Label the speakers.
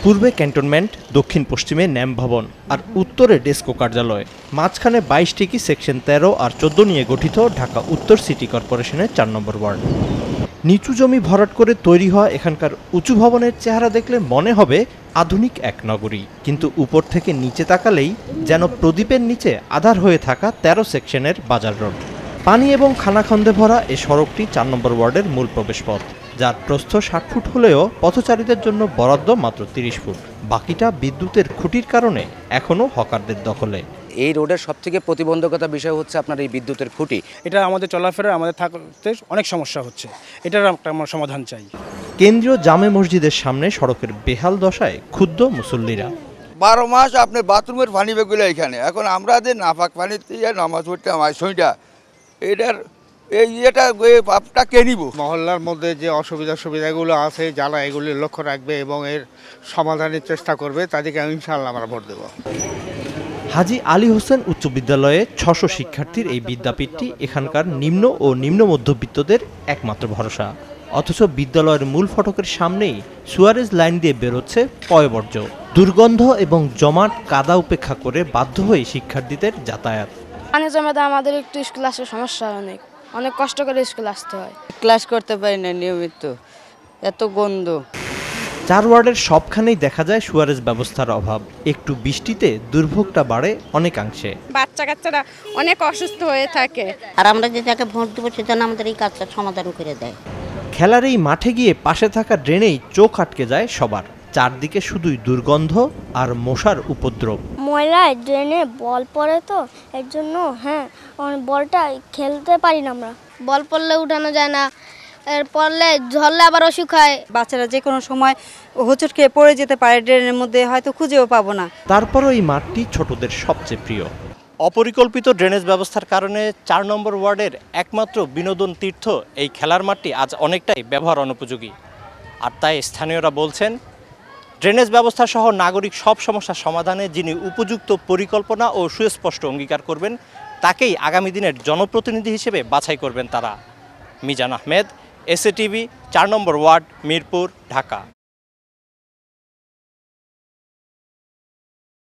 Speaker 1: পূর্বে ক্যান্টনমেন্ট, দক্ষিণ পশ্চিমে ন্যাম ভবন আর উত্তরে ডেস্কো কার্যালয়, মাঝখানে 22টি সেকশন 13 আর 14 নিয়ে গঠিত ঢাকা উত্তর সিটি কর্পোরেশনের 4 নম্বর ওয়ার্ড। নিচু জমি ভরাট করে তৈরি হওয়া এখানকার উঁচু ভবনের চেহারা দেখলে মনে হবে আধুনিক এক নগরী, কিন্তু উপর থেকে নিচে তাকালেই যেন প্রদীপের নিচে আধার হয়ে থাকা 13 সেকশনের বাজার রোড। পানি এবং খানাখন্দে ভরা এ সড়কটি 4 নম্বর ওয়ার্ডের মূল প্রবেশপথ, যার প্রস্থ 60 ফুট হলেও পথচারীদের জন্য বরাদ্দ মাত্র 30 ফুট। বাকিটা বিদ্যুতের খুঁটির কারণে এখনও হকারদের দখলে।
Speaker 2: এই রোডের সবথেকে প্রতিবন্ধকতা বিষয় হচ্ছে আপনার এই বিদ্যুতের খুঁটি।
Speaker 3: এটা আমাদের চলাফেরা, আমাদের থাকতে অনেক সমস্যা হচ্ছে, এটার একটা আমরা সমাধান চাই।
Speaker 1: কেন্দ্রীয় জামে মসজিদের সামনে সড়কের বেহাল দশায় ক্ষুব্ধ মুসল্লিরা।
Speaker 4: 12 মাস আপনি বাথরুমের পানি বেগুলো এখানে, এখন আমরা যে নাপাক পানি দিয়ে নামাজ পড়তে আমার সইটা এটার আপটা কে নিব?
Speaker 5: মহল্লার মধ্যে যে সুবিধাগুলো আছে যারা এগুলি লক্ষ্য রাখবে এবং এর সমাধানের চেষ্টা করবে তাদেরকে ইনশাআল্লাহ আমরা ভোট দেব।
Speaker 1: হাজী আলী হোসেন উচ্চ বিদ্যালয়ে 600 শিক্ষার্থীর এই বিদ্যাপীঠটি এখানকার নিম্ন ও নিম্ন মধ্যবিত্তদের একমাত্র ভরসা। অথচ বিদ্যালয়ের মূল ফটকের সামনেই সুয়ারেজ লাইন দিয়ে বেরোচ্ছে পয়বর্জ্য। দুর্গন্ধ এবং জমাট কাদা উপেক্ষা করে বাধ্য হয়ে শিক্ষার্থীদের যাতায়াত।
Speaker 6: পানি জমাতে আমাদের একটু স্কুল আসার সমস্যা, অনেক কষ্ট করে স্কুল আসতে হয়।
Speaker 7: ক্লাস করতে পারি না নিয়মিত, এত গন্ধ।
Speaker 1: 4 ওয়ার্ডের সবখানেই দেখা যায় সুয়ারেজ ব্যবস্থার অভাব। একটু বৃষ্টিতে দুর্ভোগটা বাড়ে অনেকাংশে।
Speaker 6: বাচ্চা কাচ্চারা অনেক অসুস্থ হয়ে থাকে।
Speaker 7: আর আমরা যে যাকে ভোট দেবো সে যেন আমাদের এই কাজটা সমাধান করে দেয়।
Speaker 1: খেলার এই মাঠে গিয়ে পাশে থাকা ড্রেনেই চোখ আটকে যায় সবার। চারদিকে শুধুই দুর্গন্ধ আর মশার উপদ্রব।
Speaker 8: ময়লায় ড্রেনে বল পড়ে তো এর জন্য বলটা খেলতে পারি না আমরা।
Speaker 6: বল পড়লে উঠানো যায় না, এর পড়লে ঝরলে আবার অসুখ হয়।
Speaker 7: বাচ্চারা যে কোনো সময় হোঁচট খেয়ে পড়ে যেতে পারে ড্রেনের মধ্যে, হয়তো খুঁজেও পাবো না।
Speaker 1: তারপরও এই মাঠটি ছোটদের সবচেয়ে প্রিয়। অপরিকল্পিত ড্রেনেজ ব্যবস্থার কারণে 4 নম্বর ওয়ার্ডের একমাত্র বিনোদন তীর্থ এই খেলার মাঠটি আজ অনেকটাই ব্যবহার অনুপযোগী। আর তাই স্থানীয়রা বলছেন, ড্রেনেজ ব্যবস্থা সহ নাগরিক সব সমস্যার সমাধানে যিনি উপযুক্ত পরিকল্পনা ও সুস্পষ্ট অঙ্গীকার করবেন, তাকেই আগামী দিনের জনপ্রতিনিধি হিসেবে বাছাই করবেন তারা। মিজান আহমেদ, এসএ টিভি, 4 নম্বর ওয়ার্ড, মিরপুর, ঢাকা।